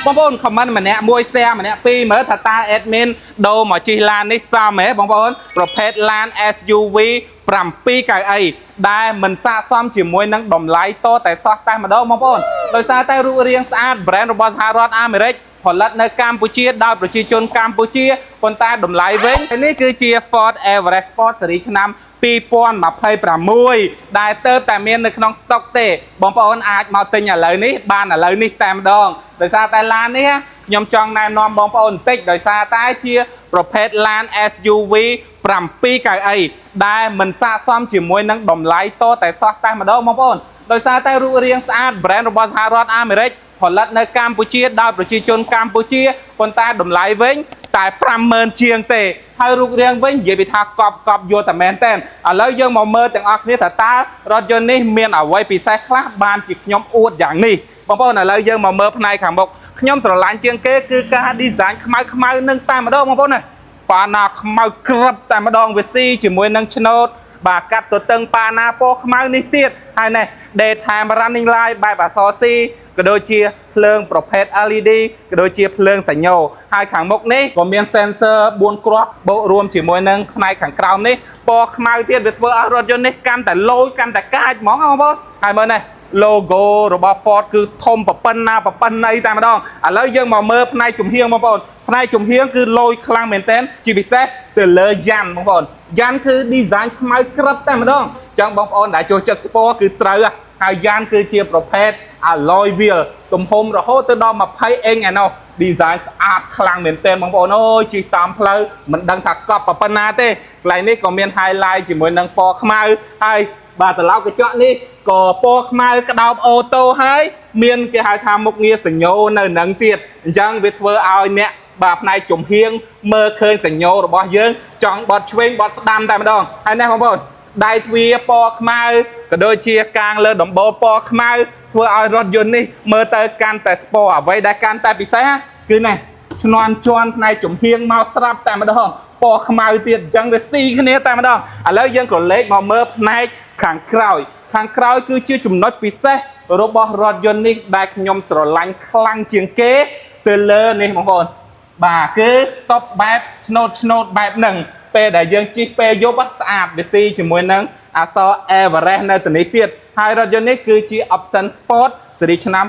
បងប្អូនខមមិនម្នាក់មួយshareម្នាក់ពីរមើលថាតា admin ដូរមកជិះឡាននេះសមហ៎បងប្អូនប្រភេទឡាន SUV 7កៅអីដែលមិនស័ក្តិសមជាមួយនឹងតម្លៃតតែសោះតែម្ដងបងប្អូនដោយសារតែរូបរាងស្អាត brand របស់សហរដ្ឋអាមេរិកផលិតនៅកម្ពុជាដោយប្រជាជនកម្ពុជាប៉ុន្តែតម្លៃវិញនេះគឺជា Ford Everest Sport ស៊េរីឆ្នាំ2026ដែលទៅតែមាននៅក្នុង stock ទេបងប្អូនអាចមកទិញឥឡូវនេះបានឥឡូវនេះតែម្ដងដោយសារតែឡាននេះខ្ញុំចង់ណែនាំបងប្អូនបន្តិចដោយសារតែជាប្រភេទឡាន SUV 7កៅអីដែលមិនស័ក្តិសមជាមួយនឹងតម្លៃតតែសោះតែម្ដងបងប្អូនដោយសារតែរូបរាងស្អាត brand របស់សហរដ្ឋអាមេរិកផលិតនៅកម្ពុជាដោយប្រជាជនកម្ពុជាប៉ុន្តែតម្លៃវិញតែ50000ជាងទេហើយរូបរាងវិញនិយាយពីថាកប់យកតែមែនតែនឥឡូវយើងមកមើលទាំងអស់គ្នាថាតើរថយន្តនេះមានអ្វីពិសេសខ្លះបានជាខ្ញុំអួតយ៉ាងនេះបងប្អូនឥឡូវយើងមកមើលផ្នែកខាងមុខខ្ញុំស្រឡាញ់ជាងគេគឺការ design ខ្មៅនឹងតែម្ដងបងប្អូនណាប៉ាណាខ្មៅក្រឹបតែម្ដងវាស៊ីជាមួយនឹងឆ្នោតបាទកាត់ទៅតឹងប៉ាណាពណ៌ខ្មៅនេះទៀតហើយនេះ daytime running light បែបអក្សរ C ក៏ដូចជាភ្លើងប្រភេទ LED ក៏ដូចជាភ្លើងសញ្ញោហើយខាងមុខនេះក៏មាន sensor 4គ្រាប់បូករួមជាមួយនឹងផ្នែកខាងក្រោមនេះពណ៌ខ្មៅទៀតវាធ្វើឲ្យរថយន្តនេះកាន់តែលយកាន់តែកាចហ្មងបងប្អូនហើយមើលនេះ logo របស់ Ford គឺធំប៉ុណ្ណាតែម្ដងឥឡូវយើងមកមើលផ្នែកជំហៀងបងប្អូនផ្នែកជំហៀងគឺលយខ្លាំងមែនទែនជាពិសេសទៅលើយ៉ាន់បងប្អូនយ៉ាន់គឺ design ខ្មៅក្រឹបតែម្ដងចឹងបងប្អូនដែលចូលចិត្ត sport គឺត្រូវហើយយ៉ាន់គឺជាប្រភេទ alloy wheel ទំហំរហូតទៅដល់20អ៊ីងឯណោះ design ស្អាតខ្លាំងមែនទែនបងប្អូនអើយជិះតាមផ្លូវមិនដឹងថាកប់ប៉ុណ្ណាទេកន្លែងនេះក៏មាន highlight ជាមួយនឹងពណ៌ខ្មៅហើយបាទត្រឡប់កញ្ចក់នេះក៏ពណ៌ខ្មៅក្តោបអូតូហើយមានគេហៅថាមុខងារសញ្ញោនៅនឹងទៀតអញ្ចឹងវាធ្វើឲ្យអ្នកបាទផ្នែកជំហៀងមើលឃើញសញ្ញោរបស់យើងចង់បត់ឆ្វេងបត់ស្ដាំតែម្ដងហើយនេះបងប្អូនដៃទ្វារពណ៌ខ្មៅក៏ដូចជាកាងលើដំបូលពណ៌ខ្មៅធ្វើឲ្យរថយន្តនេះមើលទៅកាន់តែ sport អ្វីដែលកាន់តែពិសេសគឺនេះឆ្នាន់ជាន់ផ្នែកជំហៀងមកស្រាប់តែម្ដងពណ៌ខ្មៅទៀតអញ្ចឹងវាស៊ីគ្នាតែម្ដងឥឡូវយើងក៏លេខមកមើលផ្នែកខាងក្រោយគឺជាចំណុចពិសេសរបស់រថយន្តនេះដែលខ្ញុំស្រឡាញ់ខ្លាំងជាងគេទៅលើនេះបងប្អូនបាទគឺ stop បែបឆ្នោតបែបហ្នឹងពេលដែលយើងជិះពេលយប់ស្អាតវាស៊ីជាមួយនឹងអក្សរ Everest នៅទីនេះទៀតហើយរថយន្តនេះគឺជា option sport ស៊េរីឆ្នាំ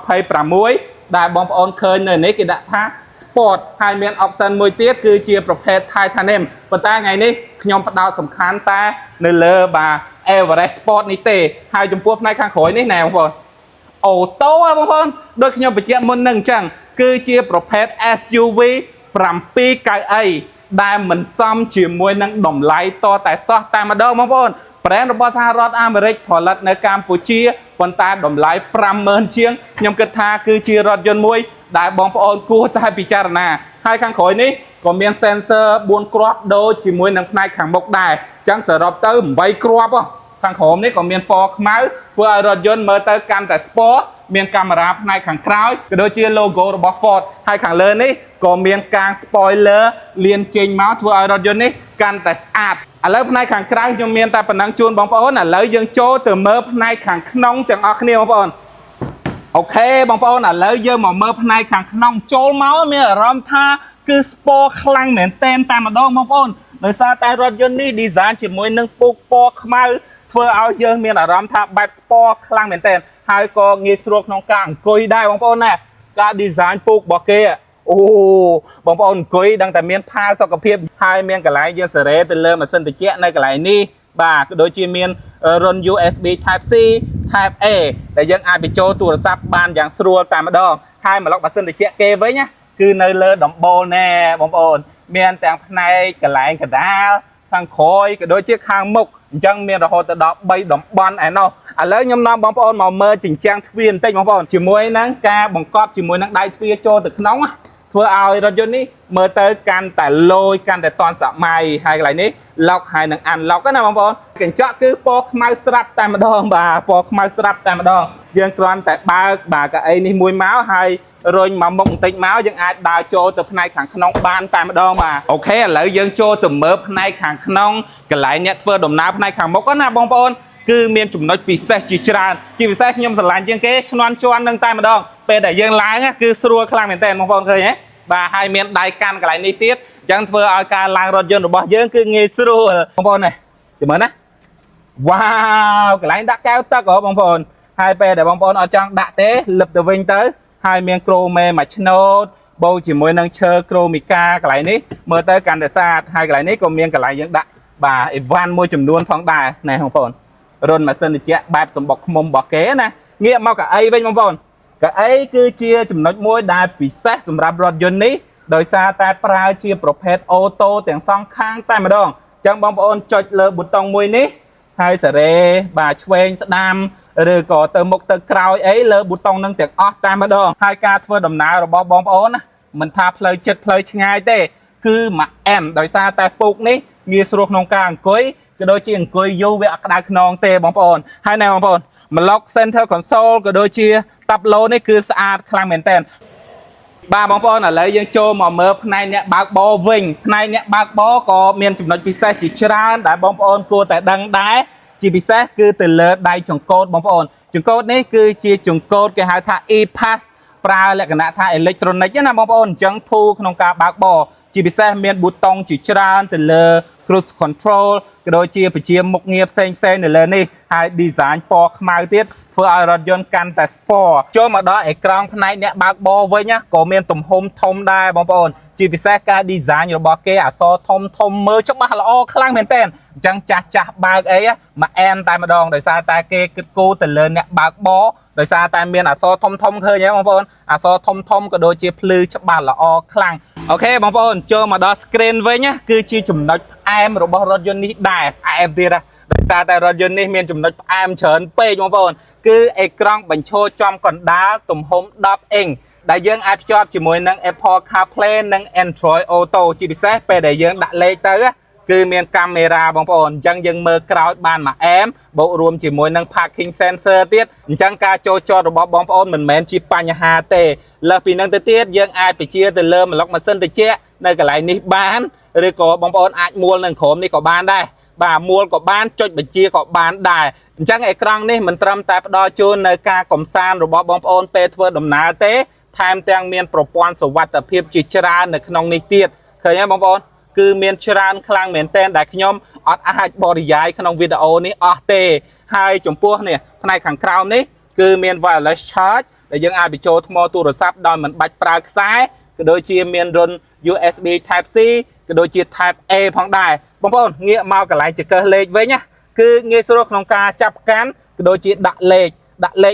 2026ដែលបងប្អូនឃើញនៅនេះគេដាក់ថា sport ហើយមាន option មួយទៀតគឺជាប្រភេទ titanium ប៉ុន្តែថ្ងៃនេះខ្ញុំផ្ដោតសំខាន់តែនៅលើបាទ Everest Sport នេះទេហើយចំពោះផ្នែកខាងក្រោយនេះណែបងប្អូនអូតូបងប្អូនដូចខ្ញុំបញ្ជាក់មុននឹងអញ្ចឹងគឺជាប្រភេទ SUV 7កៅអីដែលមិនសមជាមួយនឹងតម្លៃតតែសោះតែម្ដងបងប្អូន brand របស់សហរដ្ឋអាមេរិកផលិតនៅកម្ពុជាប៉ុន្តែតម្លៃ50000ជាងខ្ញុំគិតថាគឺជារថយន្តមួយដែលបងប្អូនគួរតែពិចារណាហើយខាងក្រោយនេះក៏មាន sensor 4គ្រាប់ដូចជាមួយនឹងផ្នែកខាងមុខដែរអញ្ចឹងសរុបទៅ8គ្រាប់ខាងក្រោមនេះក៏មានពណ៌ខ្មៅធ្វើឲ្យរថយន្តមើលទៅកាន់តែ sport មានកាមេរ៉ាផ្នែកខាងក្រោយក៏ដូចជា logo របស់ Ford ហើយខាងលើនេះក៏មានការ spoiler លៀនចេញមកធ្វើឲ្យរថយន្តនេះកាន់តែស្អាតឥឡូវផ្នែកខាងក្រៅខ្ញុំមានតែប៉ុណ្ណឹងជូនបងប្អូនឥឡូវយើងចូលទៅមើលផ្នែកខាងក្នុងទាំងអស់គ្នាបងប្អូនអូខេបងប្អូនឥឡូវយើងមកមើលផ្នែកខាងក្នុងចូលមកមានអារម្មណ៍ថាគឺ sport ខ្លាំងមែនតែម្ដងបងប្អូនដោយសារតែរថយន្តនេះ design ជាមួយនឹងពូកពណ៌ខ្មៅធ្វើឲ្យយើងមានអារម្មណ៍ថាបែប sport ខ្លាំងមែនតែនហើយក៏ងាយស្រួលក្នុងការអង្គុយដែរបងប្អូនណាការ design ពូករបស់គេអូបងប្អូនអង្គុយដឹងតែមានផាសុខភាពហើយមានកន្លែងយើងសេរីទៅលើម៉ាស៊ីនត្រជាក់នៅកន្លែងនេះបាទក៏ដូចជាមានរុន USB Type C Type A ដែលយើងអាចបញ្ចូលទូរស័ព្ទបានយ៉ាងស្រួលតែម្ដងហើយម្ល៉ុកម៉ាស៊ីនត្រជាក់គេវិញណាគឺនៅលើដំបូលណែបងប្អូនមានទាំងផ្នែកកន្លែងកណ្ដាលខាងក្រោយក៏ដូចជាខាងមុខអញ្ចឹងមានរហូតដល់3តំបន់ឯណោះឥឡូវខ្ញុំនាំបងប្អូនមកមើលជញ្ជាំងទ្វារបន្តិចបងប្អូនជាមួយនឹងការបង្កប់ជាមួយនឹងដៃទ្វារចូលទៅក្នុងធ្វើឲ្យរថយន្តនេះមើលទៅកាន់តែលយកាន់តែទាន់សម័យហើយកន្លែងនេះ lock ហើយនឹង unlock ណាបងប្អូនកញ្ចក់គឺពណ៌ខ្មៅស្រាប់តែម្ដងបាទពណ៌ខ្មៅស្រាប់តែម្ដងយើងគ្រាន់តែបើកបាទកៅអីនេះមួយមកហើយរុញមកមុខបន្តិចមកយើងអាចដើរចូលទៅផ្នែកខាងក្នុងបានតែម្ដងបាទអូខេឥឡូវយើងចូលទៅមើលផ្នែកខាងក្នុងកន្លែងអ្នកធ្វើដំណើរផ្នែកខាងមុខណាបងប្អូនគឺមានចំណុចពិសេសជាច្រើនជាពិសេសខ្ញុំស្រឡាញ់ជាងគេឆ្នាន់ជាន់នឹងតែម្ដង ពេលដែលយើងឡើងគឺស្រួលខ្លាំងមែនតើបងប្អូនឃើញទេបាទហើយមានដៃកាន់កន្លែងនេះទៀតអញ្ចឹងធ្វើឲ្យការឡើងរថយន្តរបស់យើងគឺងាយស្រួលបងប្អូននេះចាំមើលណាវ៉ាវកន្លែងដាក់កែវទឹកហ៎បងប្អូនហើយពេលដែលបងប្អូនអត់ចង់ដាក់ទេលឹបទៅវិញទៅហើយមានក្រូមេមួយឆ្នោតបូកជាមួយនឹងឈើក្រូមីកាកន្លែងនេះមើលទៅកាន់តែស្អាតហើយកន្លែងនេះក៏មានកន្លែងយើងដាក់បាទអីវ៉ាន់មួយចំនួនផងដែរណែបងប្អូនរុនម៉ាស៊ីនត្រជាក់បែបសម្បុកឃុំរបស់គេណាងាកមកកៅអីវិញបងប្អូនកៅអីគឺជាចំណុចមួយដែលពិសេសសម្រាប់រថយន្តនេះដោយសារតែប្រើជាប្រភេទអូតូទាំងសងខាងតែម្ដងអញ្ចឹងបងប្អូនចុចលើប៊ូតុងមួយនេះហើយសារ៉េបាទឆ្វេងស្ដាំឬក៏ទៅមុខទៅក្រោយអីលើប៊ូតុងនឹងទាំងអស់តែម្ដងហើយការធ្វើដំណើររបស់បងប្អូនណាមិនថាផ្លូវចិត្តផ្លូវឆ្ងាយទេគឺមួយអែមដោយសារតែពូកនេះងាយស្រួលក្នុងការអង្គុយក៏ដូចជាអង្គុយយូរវាអត់ក្តៅខ្នងទេបងប្អូនហើយណែបងប្អូនម្លុក Center Console ក៏ដូចជាតាប់ឡូនេះគឺស្អាតខ្លាំងមែនតើបាទបងប្អូនឥឡូវយើងចូលមកមើលផ្នែកអ្នកបើកបរវិញផ្នែកអ្នកបើកបរក៏មានចំណុចពិសេសជាច្រើនដែលបងប្អូនគួរតែដឹងដែរជាពិសេសគឺទៅលើដៃចង្កូតបងប្អូនចង្កូតនេះគឺជាចង្កូតគេហៅថា e-pass ប្រើលក្ខណៈថាអេឡិចត្រូនិកណាបងប្អូនអញ្ចឹងធូរក្នុងការបើកបរជាពិសេសមានប៊ូតុងជាច្រើនទៅលើ cruise control ក៏ដូចជាពជាមុខងារផ្សេងនៅលើនេះហើយ design ពណ៌ខ្មៅទៀតធ្វើឲ្យរថយន្តកាន់តែ sport ចូលមកដល់អេក្រង់ផ្នែកអ្នកបើកបរវិញក៏មានទំហំធំដែរបងប្អូនជាពិសេសការ design របស់គេអក្សរធំមើលច្បាស់ល្អខ្លាំងមែនទែនអញ្ចឹងចាស់បើកអីមកអែនតែម្ដងដោយសារតែគេគិតគូរទៅលើអ្នកបើកបរដោយសារតែមានអក្សរធំឃើញទេបងប្អូនអក្សរធំក៏ដូចជាភ្លឺច្បាស់ល្អខ្លាំងអូខេបងប្អូនចូលមកដល់ screen វិញគឺជាចំណុចផ្អែមរបស់រថយន្តនេះដែរផ្អែមទៀតដោយសារតែរថយន្តនេះមានចំណុចផ្អែមច្រើនពេកបងប្អូនគឺអេក្រង់បញ្ឈរចំកណ្ដាលទំហំ10អ៊ីងដែលយើងអាចភ្ជាប់ជាមួយនឹង Apple CarPlay និង Android Auto ជាពិសេសពេលដែលយើងដាក់លេខទៅគឺមានកាមេរ៉ាបងប្អូនអញ្ចឹងយើងមើលក្រោយបានមួយអែមបូករួមជាមួយនឹង parking sensor ទៀតអញ្ចឹងការចូលចតរបស់បងប្អូនមិនមែនជាបញ្ហាទេលើសពីនឹងទៅទៀតយើងអាចបញ្ជាទៅលើម្លុកម៉ាស៊ីនត្រជាក់នៅកន្លែងនេះបានឬក៏បងប្អូនអាចមួលនៅក្រោមនេះក៏បានដែរបាទមួលក៏បានចុចបញ្ជាក៏បានដែរអញ្ចឹងអេក្រង់នេះមិនត្រឹមតែផ្ដល់ជូននៅការកំសាន្តរបស់បងប្អូនពេលធ្វើដំណើរទេថែមទាំងមានប្រព័ន្ធសុវត្ថិភាពជាច្រើននៅក្នុងនេះទៀតឃើញទេបងប្អូនគឺមានច្រើនខ្លាំងមែនទែនដែលខ្ញុំអត់អាចបរិយាយក្នុងវីដេអូនេះអស់ទេហើយចំពោះនេះផ្នែកខាងក្រោមនេះគឺមាន wireless charge ដែលយើងអាចបញ្ចូលថ្មទូរស័ព្ទដោយមិនបាច់ប្រើខ្សែក៏ដូចជាមានរុន USB Type C ក៏ដូចជា Type A ផងដែរបងប្អូនងាកមកកន្លែងចង្កឹះលេខវិញគឺងាយស្រួលក្នុងការចាប់កាន់ក៏ដូចជាដាក់លេ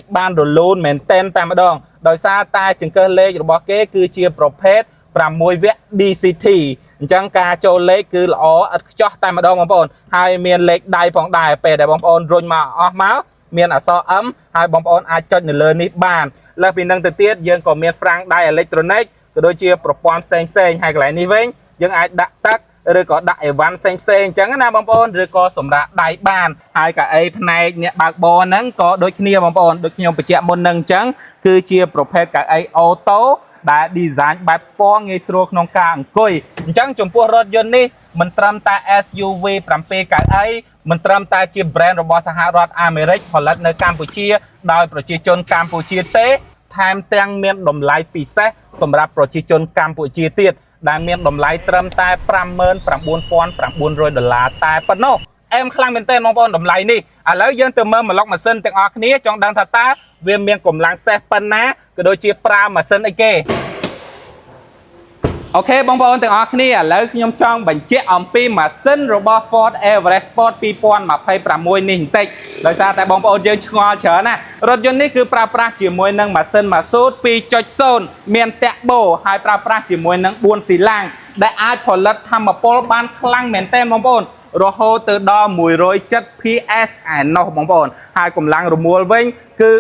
ខបានរលូនមែនទែនតែម្ដងដោយសារតែចង្កឹះលេខរបស់គេគឺជាប្រភេទ6វគ្គ DCT អញ្ចឹងការចូលលេខគឺល្អឥតខ្ចោះតែម្ដងបងប្អូនហើយមានលេខដៃផងដែរពេលដែលបងប្អូនរុញមកអស់មកមានអក្សរ M ហើយបងប្អូនអាចចុចនៅលើនេះបានលើសពីនឹងទៅទៀតយើងក៏មានហ្វ្រាំងដៃអេឡិចត្រូនិកក៏ដូចជាប្រព័ន្ធផ្សេងហើយកន្លែងនេះវិញយើងអាចដាក់ទឹកឬក៏ដាក់អីវ៉ាន់ផ្សេងអញ្ចឹងណាបងប្អូនឬក៏សម្រាប់ដៃបានហើយកៅអីផ្នែកអ្នកបើកបរហ្នឹងក៏ដូចគ្នាបងប្អូនដូចខ្ញុំបញ្ជាក់មុនហ្នឹងអញ្ចឹងគឺជាប្រភេទកៅអីអូតូដែល design បែប sport ងាយស្រួលក្នុងការអង្គុយអញ្ចឹងចំពោះរថយន្តនេះមិនត្រឹមតែ SUV 7កៅអីមិនត្រឹមតែជា brand របស់សហរដ្ឋអាមេរិកផលិតនៅកម្ពុជាដោយប្រជាជនកម្ពុជាទេថែមទាំងមានតម្លៃពិសេសសម្រាប់ប្រជាជនកម្ពុជាទៀតដែលមានតម្លៃត្រឹមតែ$59,900តែប៉ុណ្ណោះអែមខ្លាំងមែនទែនបងប្អូនតម្លៃនេះឥឡូវយើងទៅមើលម្លុកម៉ាស៊ីនទាំងអស់គ្នាចង់ដឹងថាតើវាមានកម្លាំងសេះប៉ុណ្ណាក៏ដូចជាប្រើម៉ាស៊ីនអីគេអូខេបងប្អូនទាំងអស់គ្នាឥឡូវខ្ញុំចង់បញ្ជាក់អំពីម៉ាស៊ីនរបស់ Ford Everest Sport 2026នេះបន្តិចដោយសារតែបងប្អូនយើងឆ្ងល់ច្រើនណារថយន្តនេះគឺប្រើប្រាស់ជាមួយនឹងម៉ាស៊ីន Masood 2.0 មានតាក់បូហើយប្រើប្រាស់ជាមួយនឹង4ស៊ីឡាំងដែលអាចផលិតថាមពលបានខ្លាំងមែនទែនបងប្អូនរហូតទៅដល់107 PS ឯណោះបងប្អូនហើយកម្លាំងរមួលវិញគឺ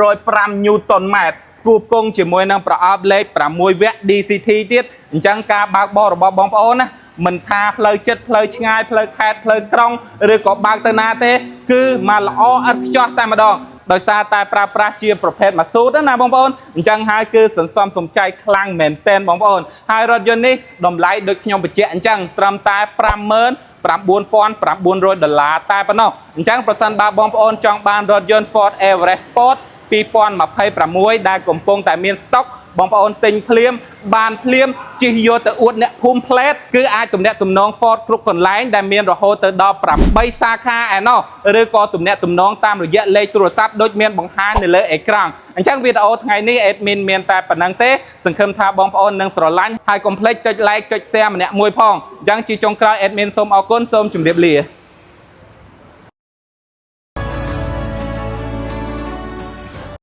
405 Newton meters គូផ្គង់ជាមួយនឹងប្រអប់លេខ6វគ្គ DCT ទៀតអញ្ចឹងការបើកបររបស់បងប្អូនណាមិនថាផ្លូវចិត្តផ្លូវឆ្ងាយផ្លូវខេត្តផ្លូវក្រុងឬក៏បើកទៅណាទេគឺមកល្អឥតខ្ចោះតែម្ដងដោយសារតែប្រើប្រាស់ជាប្រភេទម៉ាស៊ូតណាបងប្អូនអញ្ចឹងហើយគឺសន្សំសំចៃខ្លាំងមែនទែនបងប្អូនហើយរថយន្តនេះតម្លៃដូចខ្ញុំបញ្ជាក់អញ្ចឹងត្រឹមតែ$59,900តែប៉ុណ្ណោះអញ្ចឹងប្រសិនបើបងប្អូនចង់បានរថយន្ត Ford Everest Sport 2026ដែលកំពុងតែមានស្តុកបងប្អូនទិញភ្លាមបានភ្លាមជិះយកទៅអួតអ្នកភូមិផ្លេតគឺអាចទំនាក់ទំនង Ford គ្រប់កន្លែងដែលមានរហូតទៅដល់8សាខាឯណោះឬក៏ទំនាក់ទំនងតាមរយៈលេខទូរស័ព្ទដូចមានបង្ហាញនៅលើអេក្រង់អញ្ចឹងវីដេអូថ្ងៃនេះ admin មានតែប៉ុណ្្នឹងទេសង្ឃឹមថាបងប្អូននឹងស្រឡាញ់ហើយកុំភ្លេចចុច like ចុច share ម្នាក់មួយផងអញ្ចឹងជាចុងក្រោយ admin សូមអរគុណសូមជម្រាបលា